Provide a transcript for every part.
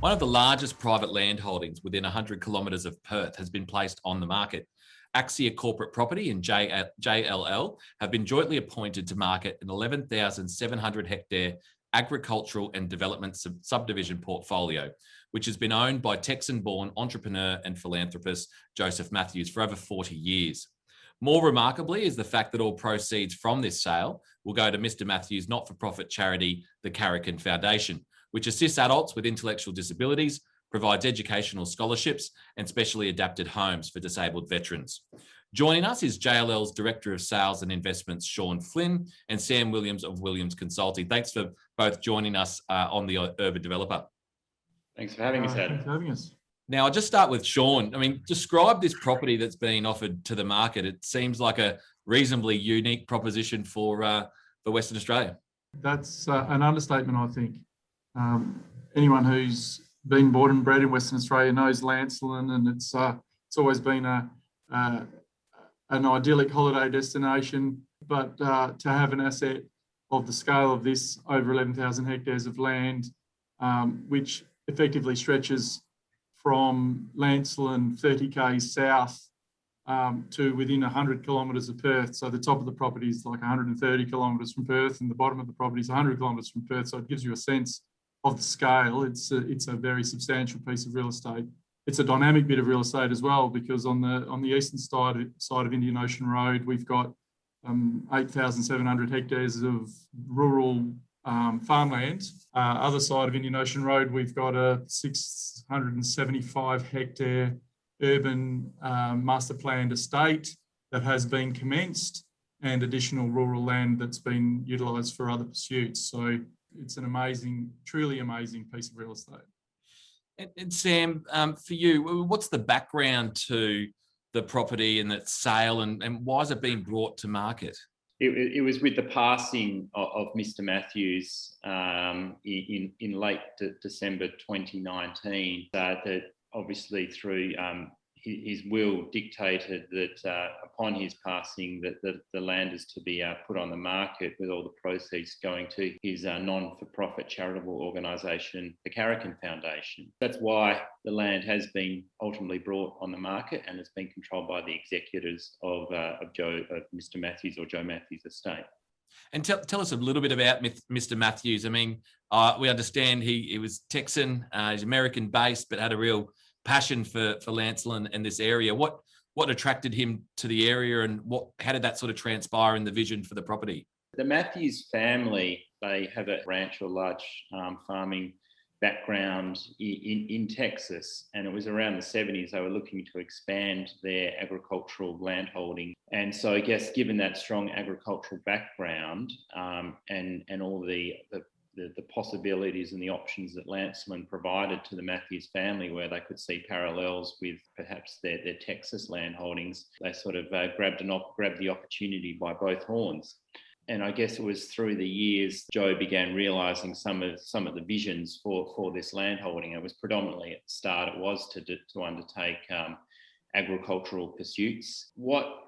One of the largest private land holdings within 100 kilometres of Perth has been placed on the market. Axia Corporate Property and JLL have been jointly appointed to market an 11,700 hectare agricultural and development subdivision portfolio, which has been owned by Texan-born entrepreneur and philanthropist Joseph Matthews for over 40 years. More remarkably is the fact that all proceeds from this sale will go to Mr. Matthews' not-for-profit charity, the Carrican Foundation, which assists adults with intellectual disabilities, provides educational scholarships and specially adapted homes for disabled veterans. Joining us is JLL's Director of Sales and Investments, Sean Flynn, and Sam Williams of Williams Consulting. Thanks for both joining us on the Urban Developer. Thanks for having us, Adam. Thanks for having us. Now, I'll just start with Sean. I mean, describe this property that's being offered to the market. It seems like a reasonably unique proposition for Western Australia. That's an understatement, I think. Anyone who's been born and bred in Western Australia knows Lancelin, and it's always been an idyllic holiday destination. But to have an asset of the scale of this, over 11,000 hectares of land, which effectively stretches from Lancelin 30 k's south to within 100 kilometres of Perth. So the top of the property is like 130 kilometres from Perth, and the bottom of the property is 100 kilometres from Perth. So it gives you a sense of the scale. It's a very substantial piece of real estate. It's a dynamic bit of real estate as well, because on the eastern side of Indian Ocean Road, we've got 8,700 hectares of rural farmland. Other side of Indian Ocean Road, we've got a 675 hectare urban master planned estate that has been commenced, and additional rural land that's been utilised for other pursuits. So it's an amazing, truly amazing piece of real estate. And Sam, for you, what's the background to the property and its sale, and why has it been brought to market? It was with the passing of Mr. Matthews in late December 2019 that obviously through his will dictated that upon his passing that the land is to be put on the market, with all the proceeds going to his non-for-profit charitable organisation, the Carrican Foundation. That's why the land has been ultimately brought on the market, and it's been controlled by the executors of Mr. Matthews, or Joe Matthews' estate. And tell us a little bit about Mr. Matthews. I mean, we understand he was Texan, he's American-based, but had a real passion for Lancelin and this area. What attracted him to the area, and how did that sort of transpire in the vision for the property? The Matthews family, they have a ranch or large farming background in Texas, and it was around the 70s they were looking to expand their agricultural landholding. And so I guess given that strong agricultural background and all the possibilities and the options that Lancelin provided to the Matthews family, where they could see parallels with perhaps their Texas land holdings, they sort of grabbed the opportunity by both horns. And I guess it was through the years Joe began realising some of the visions for this land holding. It was predominantly at the start, it was to undertake agricultural pursuits. What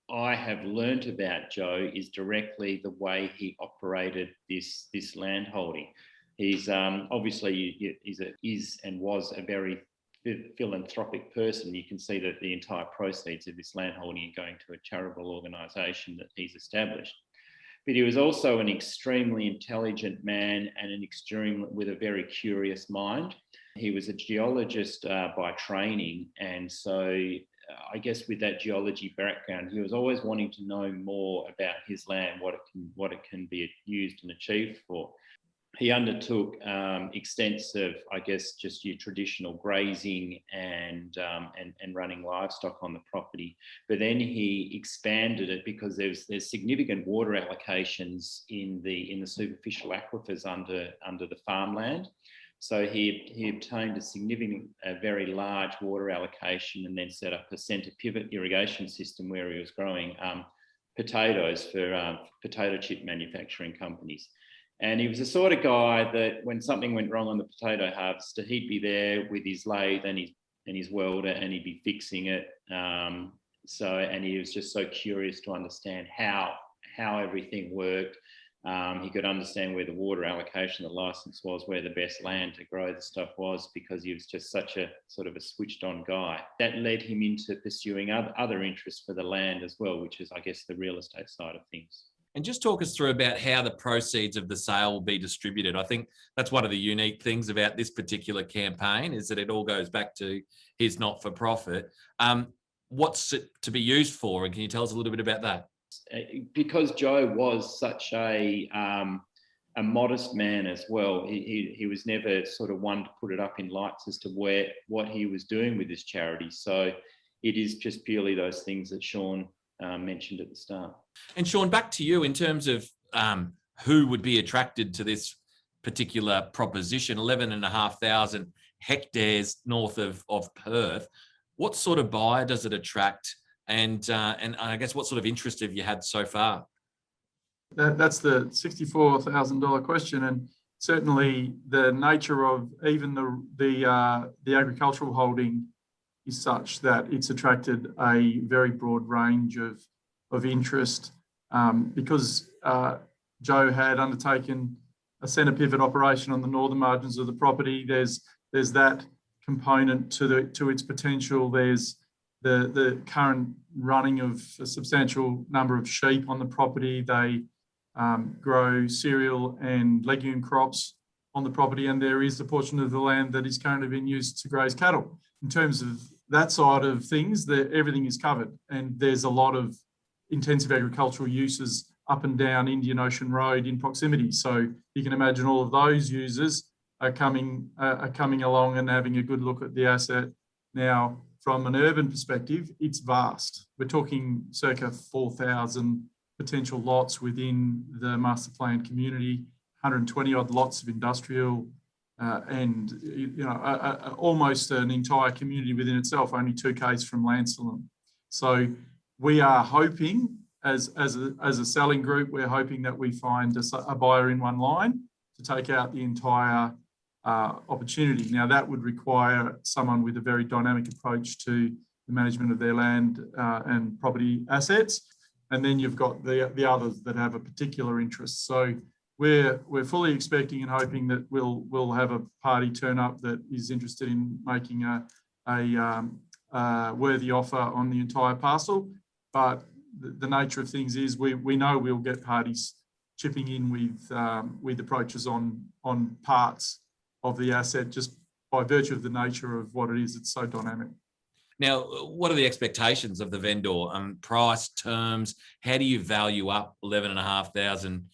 I have learnt about Joe is directly the way he operated this land holding. He's obviously is and was a very philanthropic person. You can see that the entire proceeds of this land holding are going to a charitable organisation that he's established. But he was also an extremely intelligent man and with a very curious mind. He was a geologist by training, and so I guess with that geology background, he was always wanting to know more about his land, what it can be used and achieved for. He undertook extensive, I guess, just your traditional grazing and running livestock on the property. But then he expanded it because there's significant water allocations in the superficial aquifers under the farmland. So he obtained a very large water allocation, and then set up a centre pivot irrigation system where he was growing potatoes for potato chip manufacturing companies. And he was the sort of guy that when something went wrong on the potato harvester, he'd be there with his lathe and his welder, and he'd be fixing it. And he was just so curious to understand how everything worked. He could understand where the water allocation, the license was, where the best land to grow the stuff was, because he was just such a sort of a switched on guy. That led him into pursuing other interests for the land as well, which is, I guess, the real estate side of things. And just talk us through about how the proceeds of the sale will be distributed. I think that's one of the unique things about this particular campaign, is that it all goes back to his not-for-profit. What's it to be used for? And can you tell us a little bit about that? Because Joe was such a modest man as well, he was never sort of one to put it up in lights as to what he was doing with his charity. So it is just purely those things that Sean mentioned at the start. And Sean, back to you in terms of who would be attracted to this particular proposition, 11,500 hectares north of Perth. What sort of buyer does it attract? And I guess what sort of interest have you had so far? That's the $64,000 question, and certainly the nature of even the agricultural holding is such that it's attracted a very broad range of interest, because Joe had undertaken a centre pivot operation on the northern margins of the property. There's that component to its potential. There's the current running of a substantial number of sheep on the property. They grow cereal and legume crops on the property, and there is a portion of the land that is currently being used to graze cattle. In terms of that side of things, everything is covered, and there's a lot of intensive agricultural uses up and down Indian Ocean Road in proximity. So you can imagine all of those users are coming along and having a good look at the asset. Now, from an urban perspective, it's vast. We're talking circa 4,000 potential lots within the master plan community, 120 odd lots of industrial, and almost an entire community within itself, only 2 k's from Lancelin. So we are hoping, as a selling group, we're hoping that we find a buyer in one line to take out the entire opportunity. Now, that would require someone with a very dynamic approach to the management of their land and property assets. And then you've got the others that have a particular interest. So we're fully expecting and hoping that we'll have a party turn up that is interested in making a worthy offer on the entire parcel. But the nature of things is we know we'll get parties chipping in with approaches on parts of the asset, just by virtue of the nature of what it is. It's so dynamic. Now, what are the expectations of the vendor? Price, terms, how do you value up 11,500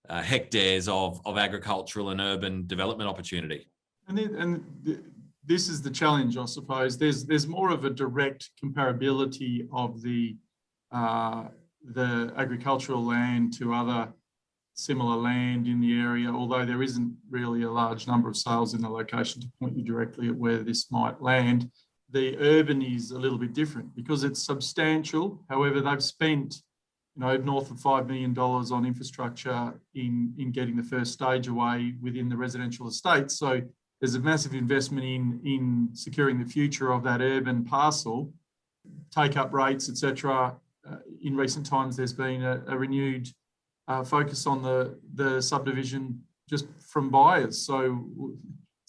hectares of agricultural and urban development opportunity? And this is the challenge, I suppose. There's more of a direct comparability of the agricultural land to other similar land in the area, although there isn't really a large number of sales in the location to point you directly at where this might land. The urban is a little bit different because it's substantial. However, they've spent north of $5 million on infrastructure in getting the first stage away within the residential estate. So there's a massive investment in securing the future of that urban parcel. Take-up rates, etc. In recent times, there's been a renewed focus on the subdivision just from buyers. So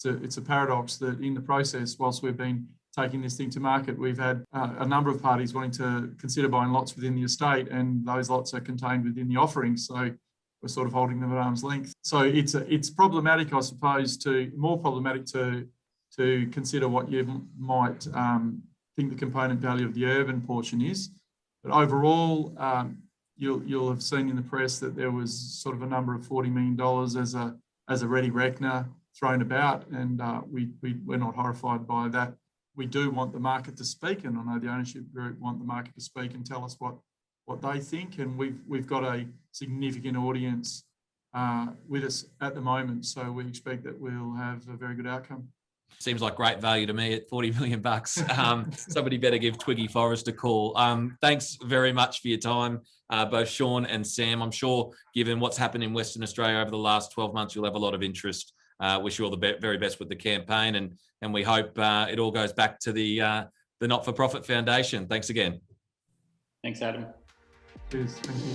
it's a paradox that in the process, whilst we've been taking this thing to market, we've had a number of parties wanting to consider buying lots within the estate, and those lots are contained within the offering. So we're sort of holding them at arm's length. So it's problematic, I suppose, more problematic to consider what you might think the component value of the urban portion is. But overall, you'll have seen in the press that there was sort of a number of $40 million as a ready reckoner thrown about, and we're not horrified by that. We do want the market to speak, and I know the ownership group want the market to speak and tell us what they think, and we've got a significant audience with us at the moment, so we expect that we'll have a very good outcome. Seems like great value to me at $40 million. Somebody better give Twiggy Forrest a call. Thanks very much for your time, both Sean and Sam. I'm sure, given what's happened in Western Australia over the last 12 months, you'll have a lot of interest. Wish you all the very best with the campaign, and we hope it all goes back to the Not-for-Profit Foundation. Thanks again. Thanks, Adam. Cheers. Thank you.